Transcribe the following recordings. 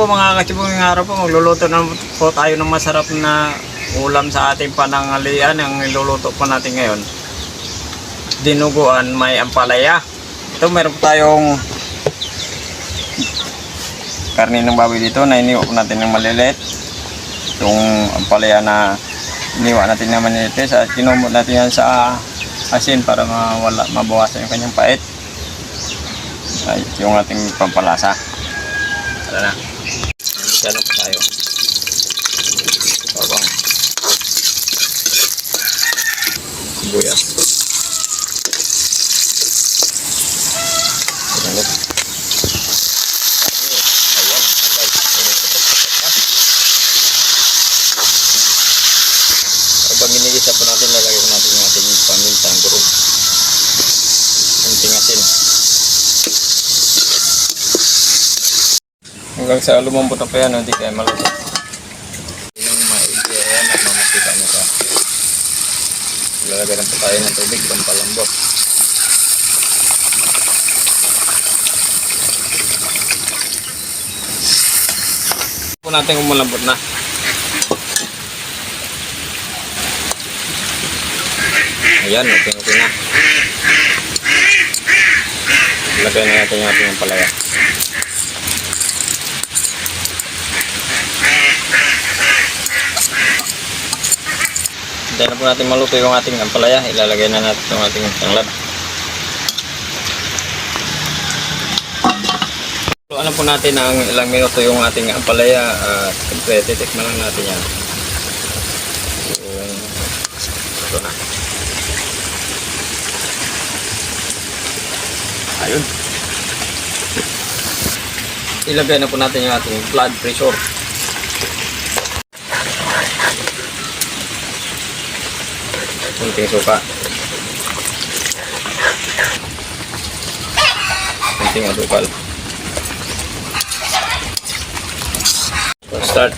po mga katsibong, ngayong araw po magluluto na po tayo ng masarap na ulam sa ating pananghalian. Ang niluluto po natin ngayon, dinuguan may ampalaya. Ito meron po tayong karne ng baboy dito na iniwa po natin ng maliliit. Itong ampalaya na iniwa natin ng maliliit, sa kinumot natin yan sa asin para mabawasan yung kanyang pait. Ay, yung ating pampalasa. Tara na. Ano po tayo? Bawang. Sibuyas. Ayan. Habang ginigisa po natin, lalagay po natin yung ating paminta, durog. Kunting asin. Hanggang sa lumambot na pa yan, hindi kaya malusot. Inang maigi, ayan, at mamakita nyo ka. Lalagay na po tayo ng tubig, pampalambot. Po natin kung malambot na. Ayan, okay na. Lagay na natin yung ating ampalaya. Hintayin na po natin maluto yung ating ampalaya. Ilalagay na natin yung ating tanglad. Ano po natin ang ilang minuto yung ating ampalaya. Siyempre, titikman lang natin yan. Ito na. Ayun. Ilagay na po natin yung ating blood pressure. Kunting suka. Kunting asukal. Start.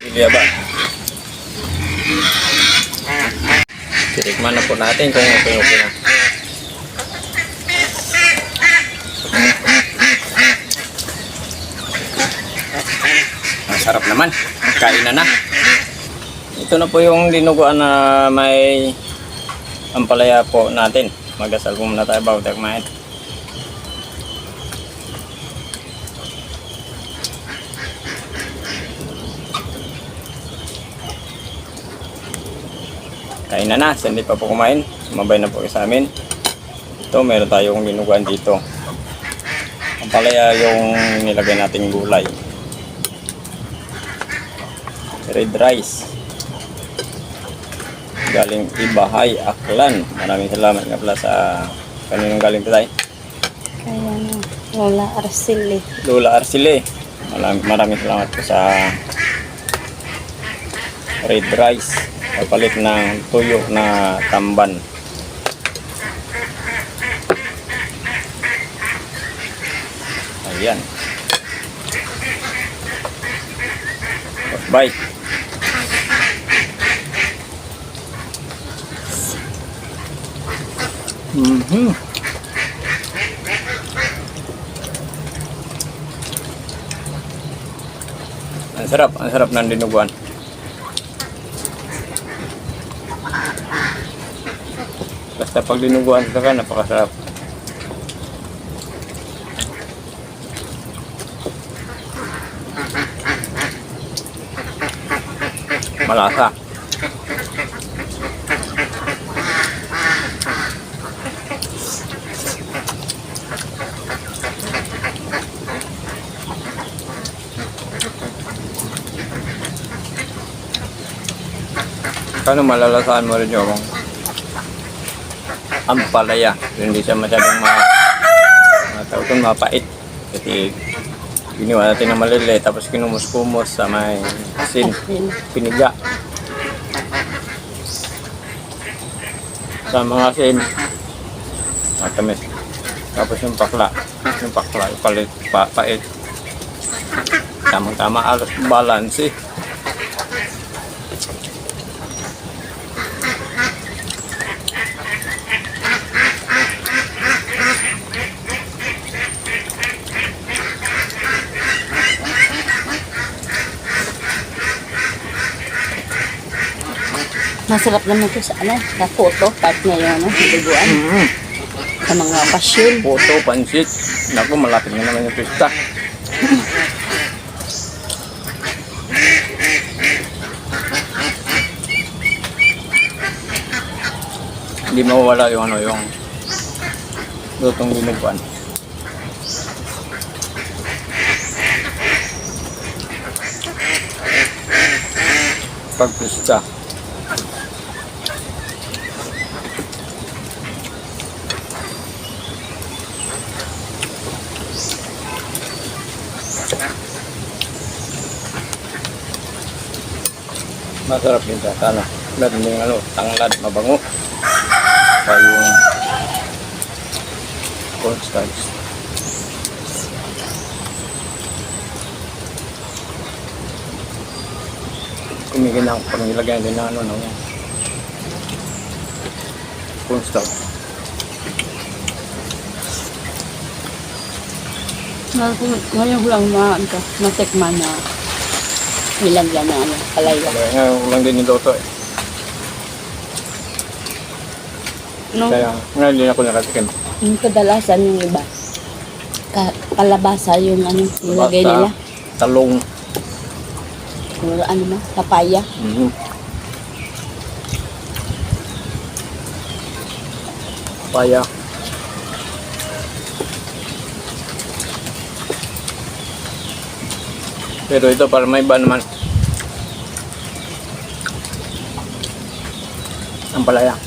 Hindi ba? Titikman na po natin kung okay na. Masarap naman. Kain na. Ito na po yung dinuguan na may ampalaya po natin. Magdasal po muna tayo bago tayo kumain. Kain na, sa hindi pa po kumain. Sumabay na po sa amin. Ito, meron tayong dinuguan dito. Ampalaya yung nilagay nating gulay. Red rice. Galing Ibahay, Aklan. Maraming salamat nga pala sa kaninong galing ito tayo. Ayan, Lola Arcile. Lola Arcile. Maraming salamat po sa red rice. Kapalit ng tuyo na tamban. Ayan. Bye. Ang sarap ng dinuguan. Basta pag dinuguan ka, napakasarap. Malasa. Kano malalasaan mo rin yung ampalaya. Hindi siya masyadong mapait. Kasi giniwa natin ng maliliit, tapos kinumus-kumus sa may asin, piniga. Sa mga asin, matamis. Tapos yung pakla, palit, pait. Tamang-tama, alos balance eh. Masarap naman to sa ano, sa photo, part na yung ano, duguan. Sa mga pasyon. Puto, pansit. Naku, malapit na naman yung pista. Hindi mawawala yung ano, yung lutong dinuguan. Pag pista. Masarap din sa ano. Meron din ano, tanglad, mabango. Pa yung cornstarch. Kumikinang pag nilagyan din na ano, no, cornstarch. Ngayon ko lang matikman na nilagyan na ano, palaya. Ngayon lang din niluto eh. No, Kaya ngayon din ako nakatikim. yung kadalasan yung iba, kalabasa yung ano, nilagay Basta, nila. talong. Yung ano na, papaya. Papaya. Pero ito para may iba naman. Ang palaya.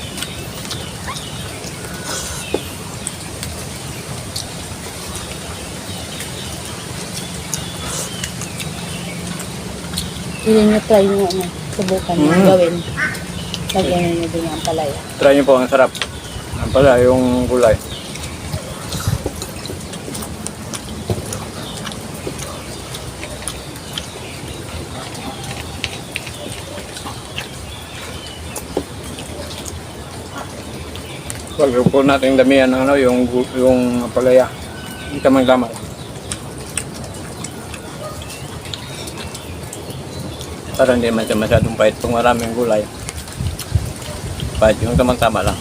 Hindi nyo try nyo, ano, subukan nyo gawin. Lagyan nyo din ang palaya. Try nyo po, ang sarap. Ang palaya, yung gulay. Pag po natin damihan ng ano, yung palaya. Hindi tamang-tama. Para hindi man siya masyadong pahit kung maraming gulay. Pahit yung tamang-tama lang.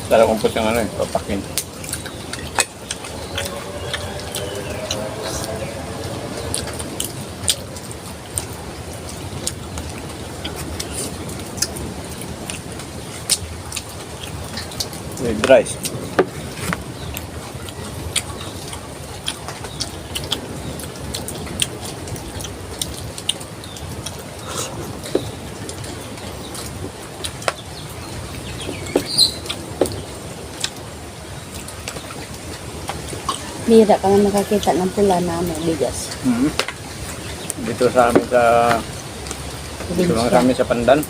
Sarap kumpos yung ano eh, papakin. With rice. Bira ka na makakita ng pula na ano, bigas. Dito sa amin dito lang sa amin sa Pandan.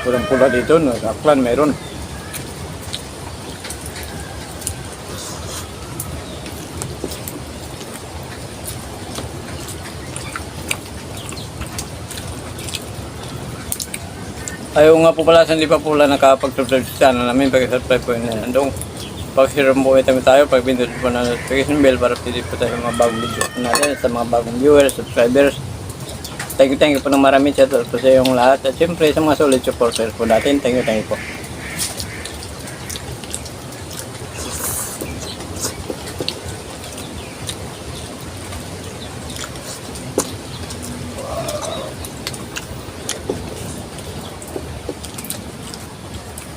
Pulang pula dito, no? Sa Aklan mayroon. Ayaw nga po pala sa hindi pa pula nakapag-subscribe sa channel namin. Pag-subscribe po yun na nandong. Pag-share po ito tayo, pag-pindot po na notification bell para pili po tayo sa mga bagong video natin, sa mga bagong viewers, subscribers. Thank you po ng marami. Shout out po sa yung lahat. At syempre sa mga solid supporters po natin. Thank you po.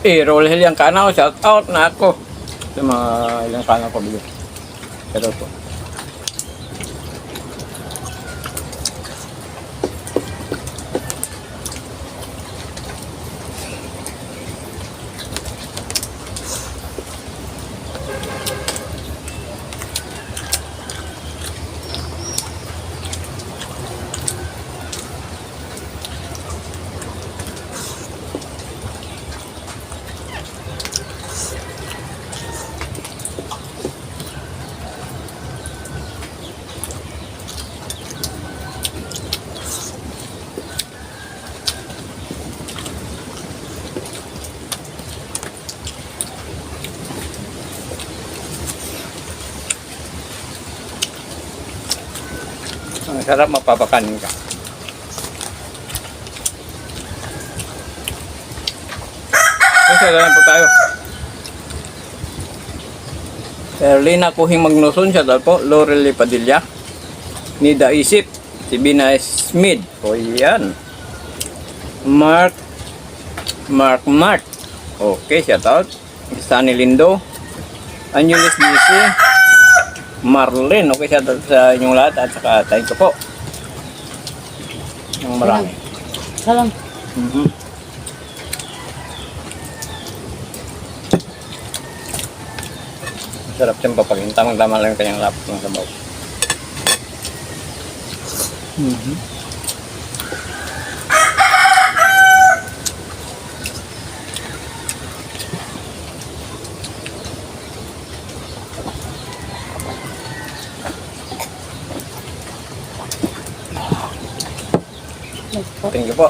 Roll Hill yung kanaw, shout out na ako sa mga ilang kanaw ko bigyan. Shout out po. Ang sarap, mapapakanin ka. Kasi lang po tayo. Erlina Kuhing Magnuson, siya daw po. Lorely Padilla. Nida Isip. Si Bina Smith. O yan. Mark. Okay, shout out. Sunny Lindo. Angeles DC. Marlene. Okay, shout out sa inyong lahat. At saka thank you po. Ang marami. Salam. Mhm. Sarap siyang papagin. Tamang-tama lang yung kanyang lapot ng sabaw. Thank you po.